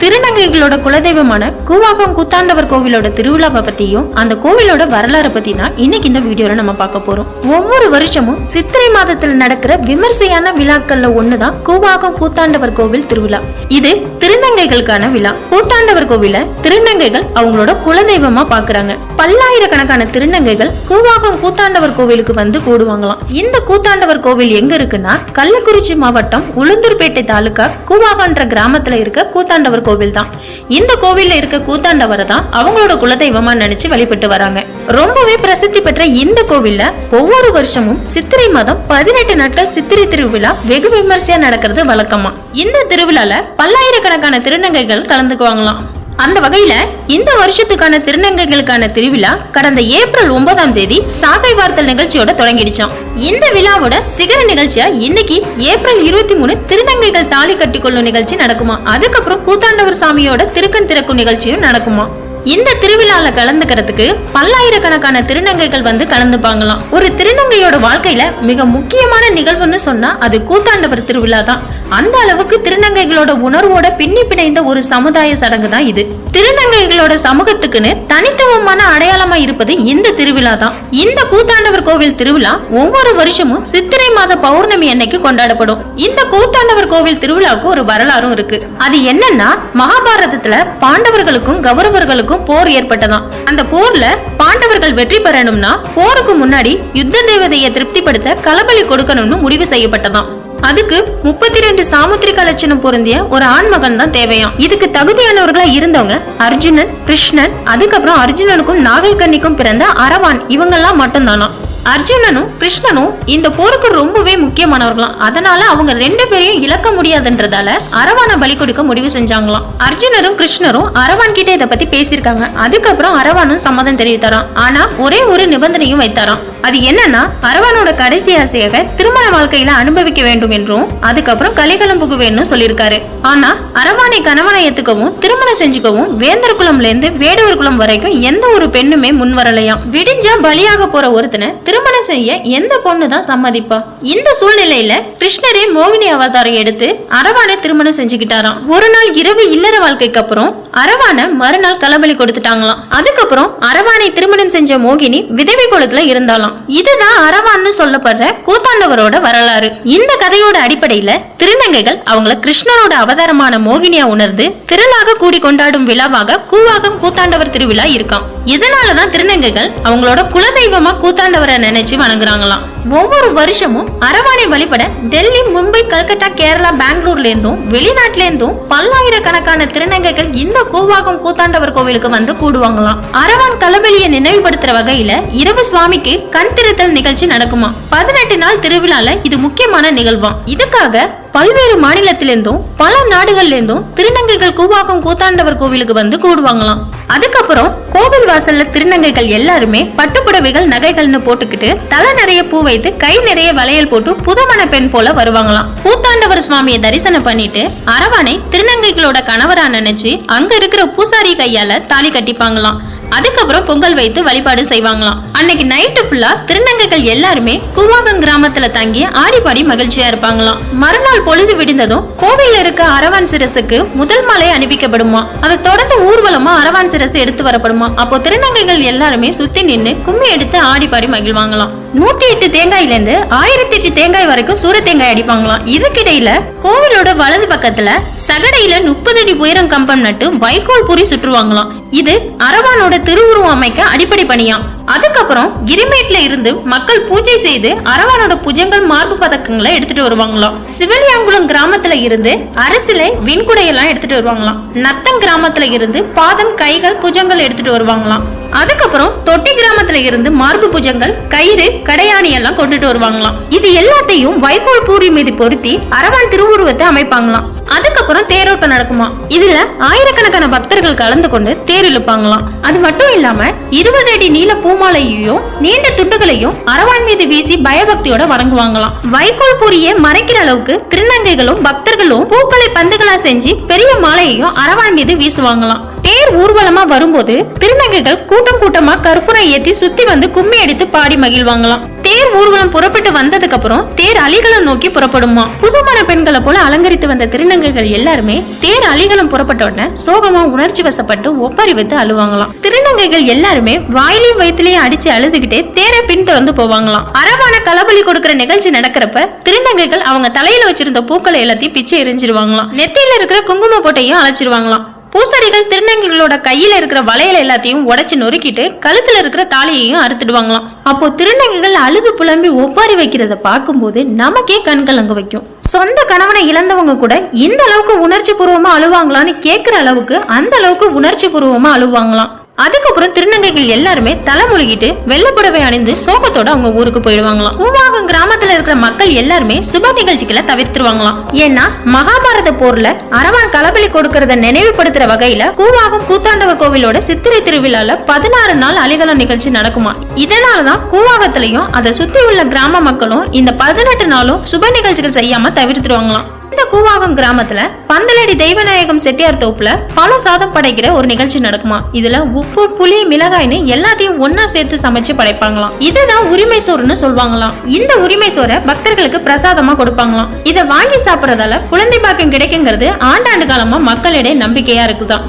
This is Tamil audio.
திருநங்கைகளோட குலதெய்வமான கூவாகம் கூத்தாண்டவர் கோவிலோட திருவிழாவை பத்தியும் அந்த கோவிலோட வரலாறு பத்தி தான் இன்னைக்கு இந்த வீடியோல நம்ம பார்க்க போறோம். ஒவ்வொரு வருஷமும் சித்திரை மாதத்தில் நடக்கிற விமர்சையான விழாக்கள்ல ஒண்ணுதான் கூவாகம் கூத்தாண்டவர் கோவில் திருவிழா. இது திருநங்கைகளுக்கான விழா. கூத்தாண்டவர் கோவில திருநங்கைகள் அவங்களோட குலதெய்வமா பாக்குறாங்க. பல்லாயிரக்கணக்கான திருநங்கைகள் கூவாகம் கூத்தாண்டவர் கோவிலுக்கு வந்து கூடுவாங்களாம். இந்த கூத்தாண்டவர் கோவில் எங்க இருக்குன்னா கள்ளக்குறிச்சி மாவட்டம் உளுந்தூர்பேட்டை தாலுகா கூவாகன்ற கிராமத்துல இருக்க கூத்தாண்டவர் கோவில் தான். இந்த கோவில்ல இருக்க கூத்தாண்டவரை தான் அவங்களோட குலதெய்வமா நினைச்சு வழிபட்டு வராங்க. ரொம்பவே பிரசித்தி பெற்ற இந்த கோவில்ல ஒவ்வொரு வருஷமும் சித்திரை மாதம் 18 நாட்கள் சித்திரை திருவிழா வெகு விமர்சையா நடக்கிறது வழக்கமா. இந்த திருவிழால பல்லாயிரக்கணக்கான திருநங்கைகள் கலந்துக்குவாங்களாம். அந்த வகையில இந்த வருஷத்துக்கான திருநங்கைகளுக்கான திருவிழா கடந்த ஏப்ரல் 9ஆம் தேதி சாகை வார்த்தல் நிகழ்ச்சியோட தொடங்கிடுச்சாம். இந்த விழாவோட சிகர நிகழ்ச்சியா இன்னைக்கு ஏப்ரல் 23 திருநங்கைகள் தாலி கட்டிக்கொள்ளும் நிகழ்ச்சி நடக்குமா. அதுக்கப்புறம் கூத்தாண்டவர் சாமியோட திருக்கண் திறக்கும் நிகழ்ச்சியும் நடக்குமா. இந்த திருவிழால கலந்துக்கிறதுக்கு பல்லாயிரக்கணக்கான திருநங்கைகள் வந்து கலந்துப்பாங்களாம். ஒரு திருநங்கையோட வாழ்க்கையில மிக முக்கியமான நிகழ்வுன்னு சொன்னா அது கூத்தாண்டவர் திருவிழா தான். அந்த அளவுக்கு திருநங்கைகளோட உணர்வோட பின்னி பிணைந்த ஒரு சமுதாய சடங்கு தான் இது. திருநங்கைகளோட சமூகத்துக்குன்னு தனித்துவமான அடையாளமா இருப்பது இந்த திருவிழா தான். இந்த கூத்தாண்டவர் கோவில் திருவிழா ஒவ்வொரு வருஷமும் சித்திரை மாத பௌர்ணமி அன்னைக்கு கொண்டாடப்படும். இந்த கூத்தாண்டவர் கோவில் திருவிழாவுக்கு ஒரு வரலாறும் இருக்கு. அது என்னன்னா, மகாபாரதத்துல பாண்டவர்களுக்கும் கௌரவர்களுக்கும் போர் ஏற்பட்டதாம். அந்த போர்ல பாண்டவர்கள் வெற்றி பெறணும்னா போருக்கு முன்னாடி யுத்த தேவதையை திருப்திப்படுத்த களபலி கொடுக்கணும்னு முடிவு செய்யப்பட்டதாம். அதுக்கு 32 சாமுத்திரிக லட்சணம் பொருந்திய ஒரு ஆண்மகன் தான் தேவையாம். இதுக்கு தகுதியானவர்களா இருந்தவங்க அர்ஜுனன், கிருஷ்ணன், அதுக்கப்புறம் அர்ஜுனனுக்கும் நாகைக்கண்ணிக்கும் பிறந்த அரவான், இவங்கெல்லாம் மட்டும் தானா. அர்ஜுனனும் கிருஷ்ணனும் இந்த போருக்கு ரொம்பவே முக்கியமானவர்களாம். அதனால அவங்க 2 பேரையும் இழக்க முடியாதுன்றதால அரவானை பலி கொடுக்க முடிவு செஞ்சாங்களாம். அர்ஜுனரும் கிருஷ்ணரும் அரவான் கிட்ட இத பத்தி பேசியிருக்காங்க. அதுக்கப்புறம் அரவானும் சம்மதம் தெரிவித்தாராம். ஆனா ஒரே ஒரு நிபந்தனையும் வைத்தாராம். அது என்னன்னா, அரவானோட கடைசி ஆசையாக திருமண வாழ்க்கையில அனுபவிக்க வேண்டும் என்றும் அதுக்கப்புறம் கலிகலம் புக வேணும்னு சொல்லியிருக்காரு. ஆனா அரவானை கணவனை ஏத்துக்கவும் திருமணம் செஞ்சுக்கவும் வேந்தர் குலம்ல இருந்து வேடுவர் குலம் வரைக்கும் எந்த ஒரு பெண்ணுமே முன் வரலையாம். விடிஞ்சா பலியாக போற ஒருத்தனை திருமணம் செய்ய எந்த பொண்ணு தான் சம்மதிப்பா? இந்த சூழ்நிலையில கிருஷ்ணரே மோகினி அவதாரம் எடுத்து அரவானை திருமணம் செஞ்சுக்கிட்டாராம். ஒரு நாள் இரவு இல்லற வாழ்க்கைக்கு அப்புறம் அரவானை மறுநாள் களபலி கொடுத்துட்டாங்களாம். அதுக்கப்புறம் அரவானை திருமணம் செஞ்ச மோகினி விதவை குலத்துல இருந்தாலாம். இதுதான் அரவான்னு சொல்லப்படுற கூத்தாண்டவரோட வரலாறு. இந்த கதையோட அடிப்படையில திருநங்கைகள் அவங்கள கிருஷ்ணரோட அவதாரமான மோகினியா உணர்ந்து திரளாக கூடி கொண்டாடும் விழாவாக கூவாகம் கூத்தாண்டவர் திருவிழா இருக்காம். இதனாலதான் திருநங்கைகள் அவங்களோட குலதெய்வமா கூத்தாண்டவரை நினைச்சு வணங்குறாங்களாம். ஒவ்வொரு வருஷமும் அரவானை வழிபட டெல்லி, மும்பை, கல்கத்தா, கேரளா, பெங்களூர்ல இருந்தும் வெளிநாட்டுல இருந்தும் பல்லாயிரக்கணக்கான திருநங்கைகள் இந்த கூவாகம் கூத்தாண்டவர் கோவிலுக்கு வந்து கூடுவாங்களாம். அரவான் களபலியை நினைவுபடுத்துற வகையில இரவு சுவாமிக்கு கண் திறத்தல் நிகழ்ச்சி நடக்குமா. 18 நாள் திருவிழால இது முக்கியமான நிகழ்வாம். இதுக்காக பல்வேறு மாநிலத்திலிருந்தும் பல நாடுகள்ல இருந்தும் திருநங்கைகள் கூவாகம் கூத்தாண்டவர் கோவிலுக்கு வந்து கூடுவாங்களாம். அதுக்கப்புறம் கோவில் வாசல்ல திருநங்கைகள் எல்லாருமே பட்டுப்புடவைகள், நகைகள்னு போட்டுக்கிட்டு தலை நிறைய பூ வைத்து கை நிறைய வளையல் போட்டு புதுமண பெண் போல வருவாங்களாம். கூத்தாண்டவர் சுவாமியை தரிசனம் பண்ணிட்டு அரவானை திருநங்கைகளோட கணவரா நினைச்சு அங்க இருக்கிற பூசாரி கையால தாலி கட்டிப்பாங்களாம். அதுக்கப்புறம் பொங்கல் வைத்து வழிபாடு செய்வாங்களாம். அன்னைக்கு நைட்டு ஃபுல்லா திருநங்கைகள் எல்லாருமே கூவாகம் கிராமத்துல தங்கி ஆடி பாடி மகிழ்ச்சியா இருப்பாங்களாம். மறுநாள் பொழுது விடிந்ததும் கோவில்ல இருக்க அரவான் சிரசுக்கு முதல் மாலை அணிவிக்கப்படுமா. அதை தொடர்ந்து ஊர்வலமா அரவான் சிரசு எடுத்து வரப்படுமா. அப்போ திருநங்கைகள் எல்லாருமே சுத்தி நின்று கும்மி எடுத்து ஆடி பாடி மகிழ்வாங்களாம். 108 தேங்காயில இருந்து 1008 தேங்காய் வரைக்கும் சூர தேங்காய் அடிப்பாங்களாம். இதுக்கிடையில கோவிலோட வலது பக்கத்துல சகடையில 30 அடி உயரம் கம்பம் நட்டு வைக்கோல் பூரி சுற்றுவாங்களாம். இது அரவானோட திருவுருவம் அமைக்க அடிப்படை பணியாம். அதுக்கப்புறம் கிரிமேட்ல இருந்து மக்கள் பூஜை செய்து அரவானோட புஜங்கள், மார்பு பதக்கங்களை எடுத்துட்டு வருவாங்களாம். சிவலியாங்குளம் கிராமத்துல இருந்து அரசிலை, விண்குடையெல்லாம் எடுத்துட்டு வருவாங்களாம். நத்தம் கிராமத்துல இருந்து பாதம், கைகள், புஜங்கள் எடுத்துட்டு வருவாங்களாம். அதுக்கப்புறம் தொட்டி கிராமத்துல இருந்து மார்பு புஜங்கள், கயிறு, கடையாணி எல்லாம் கொண்டுட்டு வருவாங்களாம். இது எல்லாத்தையும் வைக்கோல் பூரி மீது பொருத்தி அரவான் திருவுருவத்தை அமைப்பாங்களாம். அதுக்கப்புறம் தேரோட்டம் நடக்குமா. இதுல ஆயிரக்கணக்கான பக்தர்கள் கலந்து கொண்டு தேர் இழுப்பாங்களாம். அது மட்டும் இல்லாம 20 அடி நீள பூமாலையையும் நீண்ட துண்டுகளையும் அரவான் மீது வீசி பயபக்தியோட வணங்குவாங்களாம். வைக்கோல் பூரியை மறைக்கிற அளவுக்கு திருநங்கைகளும் பக்தர்களும் பூக்களை பந்துகளா செஞ்சு பெரிய மாலையையும் அரவான் மீது வீசுவாங்களாம். தேர் ஊர்வலமா வரும்போது திருநங்கைகள் கூட்டம் கூட்டமா கற்பூரம் ஏத்தி சுத்தி வந்து கும்மி அடித்து பாடி மகிழ்வாங்களாம். தேர் ஊர்வலம் புறப்பட்டு வந்ததுக்கு அப்புறம் தேர் அலிகளம் நோக்கி புறப்படுமா. புதுமண பெண்களை போல அலங்கரித்து வந்த திருநங்கைகள் எல்லாருமே தேர் அலிகளம் புறப்பட்ட உடனே சோகமா உணர்ச்சி வசப்பட்டு ஒப்பாரி வைத்து அழுவாங்களாம். திருநங்கைகள் எல்லாருமே வாயிலையும் வயிற்றுலயும் அடிச்சு அழுதுகிட்டே தேரை பின்தொடர்ந்து போவாங்களாம். அரவான களபலி கொடுக்கிற நிகழ்ச்சி நடக்கிறப்ப திருநங்கைகள் அவங்க தலையில வச்சிருந்த பூக்களை எல்லாத்தையும் பிச்சை எரிஞ்சிருவாங்களாம். நெத்தியில இருக்கிற குங்கும போட்டையும் அழைச்சிருவாங்களாம். பூசாரிகள் திருநங்கைகளோட கையில இருக்கிற வளையல எல்லாத்தையும் உடைச்சு நொறுக்கிட்டு கழுத்துல இருக்கிற தாலியையும் அறுத்துடுவாங்களாம். அப்போ திருநங்கைகள் அழுது புலம்பி ஒப்பாரி வைக்கிறத பார்க்கும்போது நமக்கே கண்கள் அங்க வைக்கும். சொந்த கணவனை இழந்தவங்க கூட இந்த அளவுக்கு உணர்ச்சி பூர்வமா அழுவாங்களான்னு கேட்கிற அளவுக்கு அந்த அளவுக்கு உணர்ச்சி பூர்வமா அழுவாங்களாம். அதுக்கப்புறம் திருநங்கைகள் எல்லாருமே தலைமொழிகிட்டு வெள்ளப்புடவை அணிந்து சோகத்தோட அவங்க ஊருக்கு போயிடுவாங்களாம். கூவாகம் கிராமத்துல இருக்கிற மக்கள் எல்லாருமே சுப நிகழ்ச்சிகளை தவிர்த்துருவாங்களாம். ஏன்னா மகாபாரத போர்ல அரவான் களபலி கொடுக்கறத நினைவுபடுத்துற வகையில கூவாகம் கூத்தாண்டவர் கோவிலோட சித்திரை திருவிழால 16 நாள் அலிகளம் நிகழ்ச்சி நடக்குமா. இதனாலதான் கூவாகத்திலையும் அதை சுத்தி உள்ள கிராம மக்களும் இந்த 18 நாளும் சுப நிகழ்ச்சிகள் செய்யாம தவிர்த்துருவாங்களாம். இந்த கூவாகம் கிராமத்துல பந்தலடி தெய்வநாயகம் செட்டியார் தோப்புல பல சாதம் படைக்கிற ஒரு நிகழ்ச்சி நடக்குமா. இதுல உப்பு புளி மிளகாய்னு எல்லாத்தையும் ஒன்னா சேர்த்து சமைச்சு படைப்பாங்களாம். இதுதான் உரிமை சோறுன்னு சொல்லுவாங்களாம். இந்த உரிமை சோறை பக்தர்களுக்கு பிரசாதமா கொடுப்பாங்களாம். இதை வாங்கி சாப்பிடறதால குழந்தை பாக்கியம் கிடைக்குங்கிறது ஆண்டாண்டு காலமா மக்களிடையே நம்பிக்கையா இருக்குதான்.